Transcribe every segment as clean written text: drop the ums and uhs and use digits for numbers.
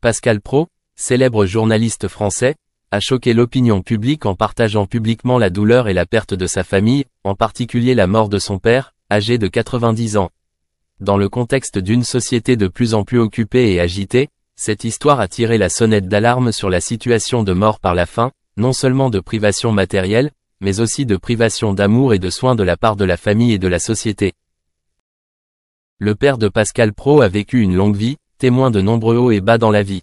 Pascal Praud, célèbre journaliste français, a choqué l'opinion publique en partageant publiquement la douleur et la perte de sa famille, en particulier la mort de son père, âgé de 90 ans. Dans le contexte d'une société de plus en plus occupée et agitée, cette histoire a tiré la sonnette d'alarme sur la situation de mort par la faim, non seulement de privation matérielle, mais aussi de privation d'amour et de soins de la part de la famille et de la société. Le père de Pascal Praud a vécu une longue vie, témoin de nombreux hauts et bas dans la vie.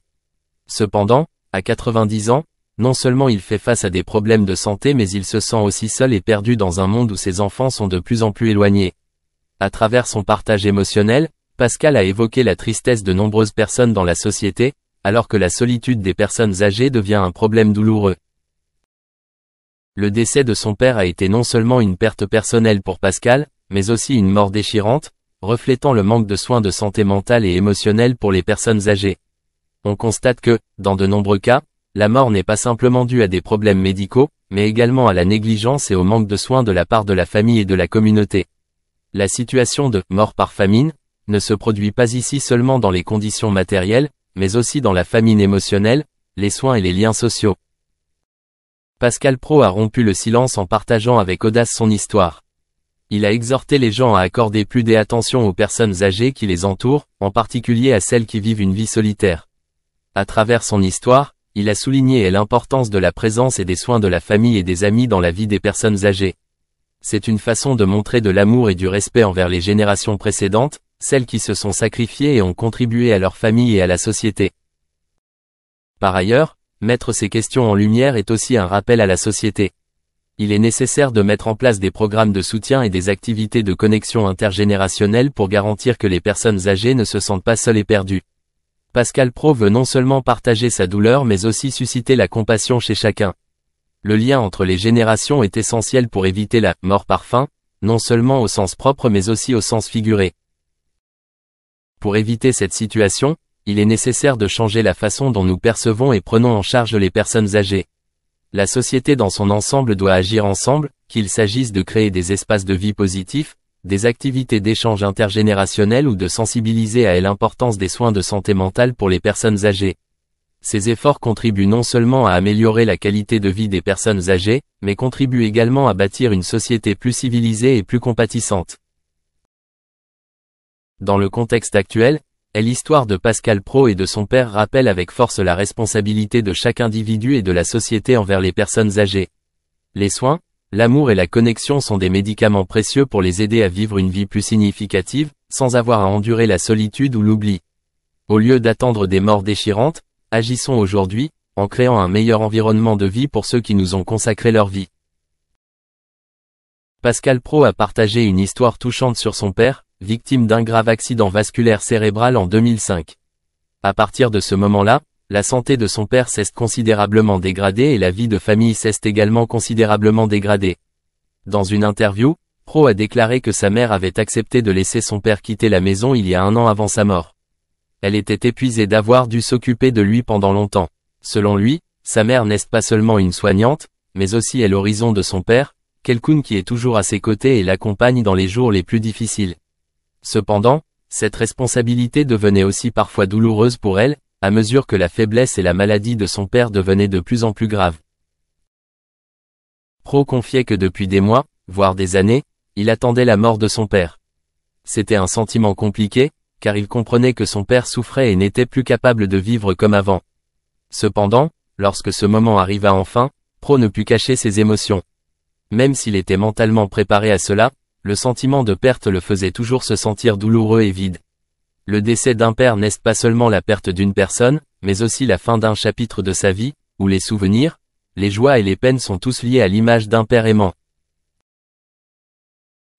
Cependant, à 90 ans, non seulement il fait face à des problèmes de santé mais il se sent aussi seul et perdu dans un monde où ses enfants sont de plus en plus éloignés. À travers son partage émotionnel, Pascal a évoqué la tristesse de nombreuses personnes dans la société, alors que la solitude des personnes âgées devient un problème douloureux. Le décès de son père a été non seulement une perte personnelle pour Pascal, mais aussi une mort déchirante, reflétant le manque de soins de santé mentale et émotionnelle pour les personnes âgées. On constate que, dans de nombreux cas, la mort n'est pas simplement due à des problèmes médicaux, mais également à la négligence et au manque de soins de la part de la famille et de la communauté. La situation de « mort par famine » ne se produit pas ici seulement dans les conditions matérielles, mais aussi dans la famine émotionnelle, les soins et les liens sociaux. Pascal Praud a rompu le silence en partageant avec audace son histoire. Il a exhorté les gens à accorder plus d'attention aux personnes âgées qui les entourent, en particulier à celles qui vivent une vie solitaire. À travers son histoire, il a souligné l'importance de la présence et des soins de la famille et des amis dans la vie des personnes âgées. C'est une façon de montrer de l'amour et du respect envers les générations précédentes, celles qui se sont sacrifiées et ont contribué à leur famille et à la société. Par ailleurs, mettre ces questions en lumière est aussi un rappel à la société. Il est nécessaire de mettre en place des programmes de soutien et des activités de connexion intergénérationnelle pour garantir que les personnes âgées ne se sentent pas seules et perdues. Pascal Praud veut non seulement partager sa douleur mais aussi susciter la compassion chez chacun. Le lien entre les générations est essentiel pour éviter la « mort par faim », non seulement au sens propre mais aussi au sens figuré. Pour éviter cette situation, il est nécessaire de changer la façon dont nous percevons et prenons en charge les personnes âgées. La société dans son ensemble doit agir ensemble, qu'il s'agisse de créer des espaces de vie positifs, des activités d'échange intergénérationnel ou de sensibiliser à l'importance des soins de santé mentale pour les personnes âgées. Ces efforts contribuent non seulement à améliorer la qualité de vie des personnes âgées, mais contribuent également à bâtir une société plus civilisée et plus compatissante. Dans le contexte actuel, l'histoire de Pascal Praud et de son père rappelle avec force la responsabilité de chaque individu et de la société envers les personnes âgées. Les soins, l'amour et la connexion sont des médicaments précieux pour les aider à vivre une vie plus significative, sans avoir à endurer la solitude ou l'oubli. Au lieu d'attendre des morts déchirantes, agissons aujourd'hui, en créant un meilleur environnement de vie pour ceux qui nous ont consacré leur vie. Pascal Praud a partagé une histoire touchante sur son père, victime d'un grave accident vasculaire cérébral en 2005. À partir de ce moment-là, la santé de son père s'est considérablement dégradée et la vie de famille s'est également considérablement dégradée. Dans une interview, Praud a déclaré que sa mère avait accepté de laisser son père quitter la maison il y a 1 an avant sa mort. Elle était épuisée d'avoir dû s'occuper de lui pendant longtemps. Selon lui, sa mère n'est pas seulement une soignante, mais aussi est l'horizon de son père, quelqu'un qui est toujours à ses côtés et l'accompagne dans les jours les plus difficiles. Cependant, cette responsabilité devenait aussi parfois douloureuse pour elle, à mesure que la faiblesse et la maladie de son père devenaient de plus en plus graves. Praud confiait que depuis des mois, voire des années, il attendait la mort de son père. C'était un sentiment compliqué, car il comprenait que son père souffrait et n'était plus capable de vivre comme avant. Cependant, lorsque ce moment arriva enfin, Praud ne put cacher ses émotions. Même s'il était mentalement préparé à cela, le sentiment de perte le faisait toujours se sentir douloureux et vide. Le décès d'un père n'est pas seulement la perte d'une personne, mais aussi la fin d'un chapitre de sa vie, où les souvenirs, les joies et les peines sont tous liés à l'image d'un père aimant.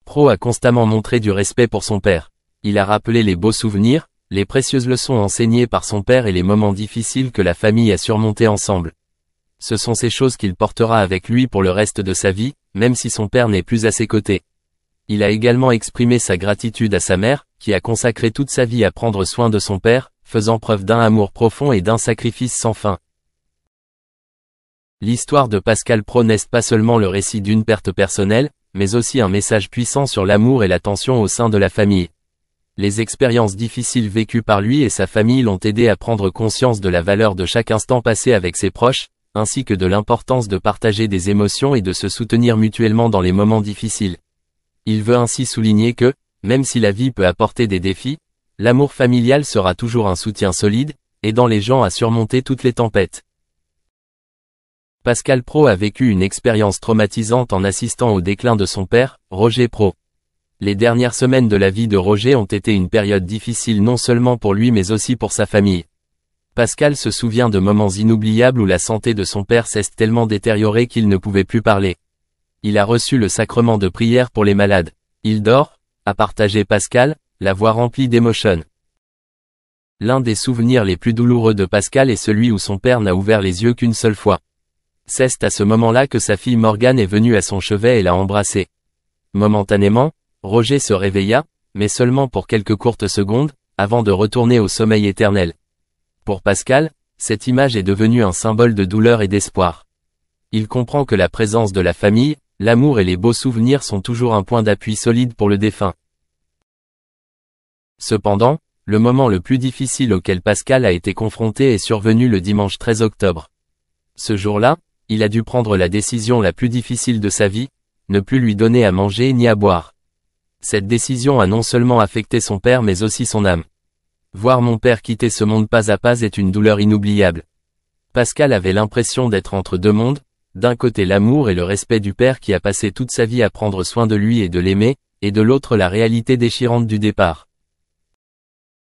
Praud a constamment montré du respect pour son père. Il a rappelé les beaux souvenirs, les précieuses leçons enseignées par son père et les moments difficiles que la famille a surmontés ensemble. Ce sont ces choses qu'il portera avec lui pour le reste de sa vie, même si son père n'est plus à ses côtés. Il a également exprimé sa gratitude à sa mère, qui a consacré toute sa vie à prendre soin de son père, faisant preuve d'un amour profond et d'un sacrifice sans fin. L'histoire de Pascal Praud n'est pas seulement le récit d'une perte personnelle, mais aussi un message puissant sur l'amour et l'attention au sein de la famille. Les expériences difficiles vécues par lui et sa famille l'ont aidé à prendre conscience de la valeur de chaque instant passé avec ses proches, ainsi que de l'importance de partager des émotions et de se soutenir mutuellement dans les moments difficiles. Il veut ainsi souligner que, même si la vie peut apporter des défis, l'amour familial sera toujours un soutien solide, aidant les gens à surmonter toutes les tempêtes. Pascal Praud a vécu une expérience traumatisante en assistant au déclin de son père, Roger Praud. Les dernières semaines de la vie de Roger ont été une période difficile non seulement pour lui mais aussi pour sa famille. Pascal se souvient de moments inoubliables où la santé de son père s'est tellement détériorée qu'il ne pouvait plus parler. Il a reçu le sacrement de prière pour les malades. Il dort, a partagé Pascal, la voix remplie d'émotion. L'un des souvenirs les plus douloureux de Pascal est celui où son père n'a ouvert les yeux qu'une seule fois. C'est à ce moment-là que sa fille Morgane est venue à son chevet et l'a embrassé. Momentanément, Roger se réveilla, mais seulement pour quelques courtes secondes, avant de retourner au sommeil éternel. Pour Pascal, cette image est devenue un symbole de douleur et d'espoir. Il comprend que la présence de la famille, l'amour et les beaux souvenirs sont toujours un point d'appui solide pour le défunt. Cependant, le moment le plus difficile auquel Pascal a été confronté est survenu le dimanche 13 octobre. Ce jour-là, il a dû prendre la décision la plus difficile de sa vie, ne plus lui donner à manger ni à boire. Cette décision a non seulement affecté son père mais aussi son âme. Voir mon père quitter ce monde pas à pas est une douleur inoubliable. Pascal avait l'impression d'être entre deux mondes, d'un côté l'amour et le respect du père qui a passé toute sa vie à prendre soin de lui et de l'aimer, et de l'autre la réalité déchirante du départ.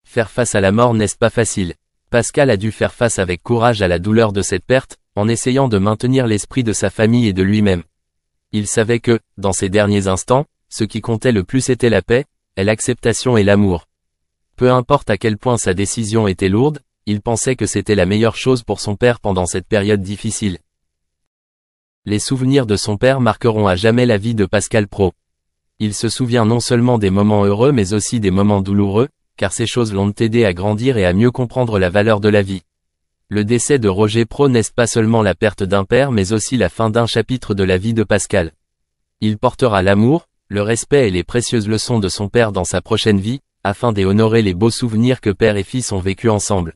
Faire face à la mort n'est pas facile. Pascal a dû faire face avec courage à la douleur de cette perte, en essayant de maintenir l'esprit de sa famille et de lui-même. Il savait que, dans ces derniers instants, ce qui comptait le plus était la paix, et l'acceptation et l'amour. Peu importe à quel point sa décision était lourde, il pensait que c'était la meilleure chose pour son père pendant cette période difficile. Les souvenirs de son père marqueront à jamais la vie de Pascal Praud. Il se souvient non seulement des moments heureux mais aussi des moments douloureux, car ces choses l'ont aidé à grandir et à mieux comprendre la valeur de la vie. Le décès de Roger Praud n'est pas seulement la perte d'un père mais aussi la fin d'un chapitre de la vie de Pascal. Il portera l'amour, le respect et les précieuses leçons de son père dans sa prochaine vie, afin d'honorer les beaux souvenirs que père et fils ont vécus ensemble.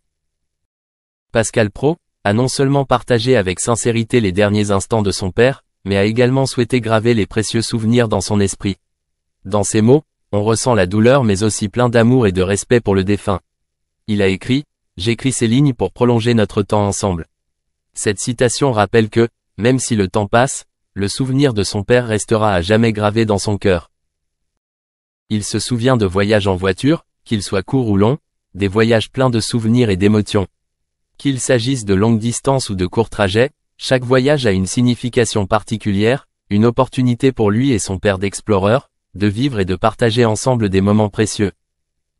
Pascal Praud a non seulement partagé avec sincérité les derniers instants de son père, mais a également souhaité graver les précieux souvenirs dans son esprit. Dans ces mots, on ressent la douleur mais aussi plein d'amour et de respect pour le défunt. Il a écrit « J'écris ces lignes pour prolonger notre temps ensemble ». Cette citation rappelle que, même si le temps passe, le souvenir de son père restera à jamais gravé dans son cœur. Il se souvient de voyages en voiture, qu'ils soient courts ou longs, des voyages pleins de souvenirs et d'émotions. Qu'il s'agisse de longues distances ou de courts trajets, chaque voyage a une signification particulière, une opportunité pour lui et son père d'exploreur, de vivre et de partager ensemble des moments précieux.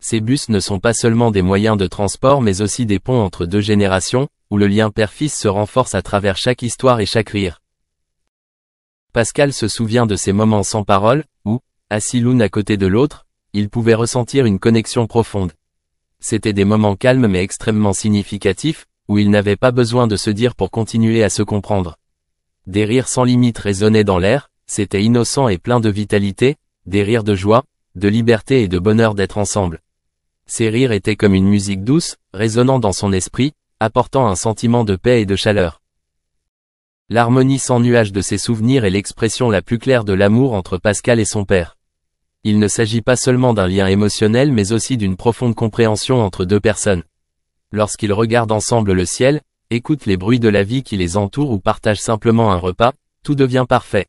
Ces bus ne sont pas seulement des moyens de transport mais aussi des ponts entre deux générations, où le lien père-fils se renforce à travers chaque histoire et chaque rire. Pascal se souvient de ces moments sans parole, où, assis l'une à côté de l'autre, ils pouvaient ressentir une connexion profonde. C'étaient des moments calmes mais extrêmement significatifs, où ils n'avaient pas besoin de se dire pour continuer à se comprendre. Des rires sans limite résonnaient dans l'air, c'était innocent et plein de vitalité, des rires de joie, de liberté et de bonheur d'être ensemble. Ces rires étaient comme une musique douce, résonnant dans son esprit, apportant un sentiment de paix et de chaleur. L'harmonie sans nuage de ces souvenirs est l'expression la plus claire de l'amour entre Pascal et son père. Il ne s'agit pas seulement d'un lien émotionnel mais aussi d'une profonde compréhension entre deux personnes. Lorsqu'ils regardent ensemble le ciel, écoutent les bruits de la vie qui les entourent ou partagent simplement un repas, tout devient parfait.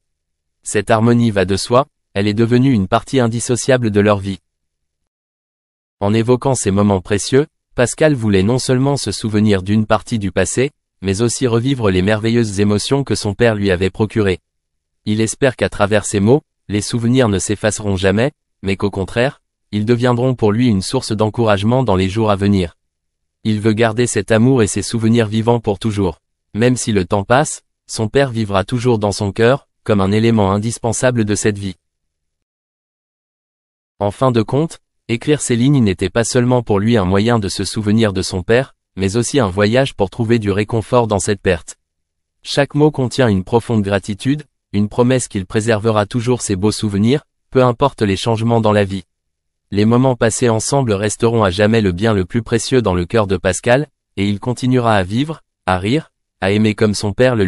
Cette harmonie va de soi, elle est devenue une partie indissociable de leur vie. En évoquant ces moments précieux, Pascal voulait non seulement se souvenir d'une partie du passé, mais aussi revivre les merveilleuses émotions que son père lui avait procurées. Il espère qu'à travers ces mots, les souvenirs ne s'effaceront jamais, mais qu'au contraire, ils deviendront pour lui une source d'encouragement dans les jours à venir. Il veut garder cet amour et ces souvenirs vivants pour toujours. Même si le temps passe, son père vivra toujours dans son cœur, comme un élément indispensable de cette vie. En fin de compte, écrire ces lignes n'était pas seulement pour lui un moyen de se souvenir de son père, mais aussi un voyage pour trouver du réconfort dans cette perte. Chaque mot contient une profonde gratitude, une promesse qu'il préservera toujours ses beaux souvenirs, peu importe les changements dans la vie. Les moments passés ensemble resteront à jamais le bien le plus précieux dans le cœur de Pascal, et il continuera à vivre, à rire, à aimer comme son père le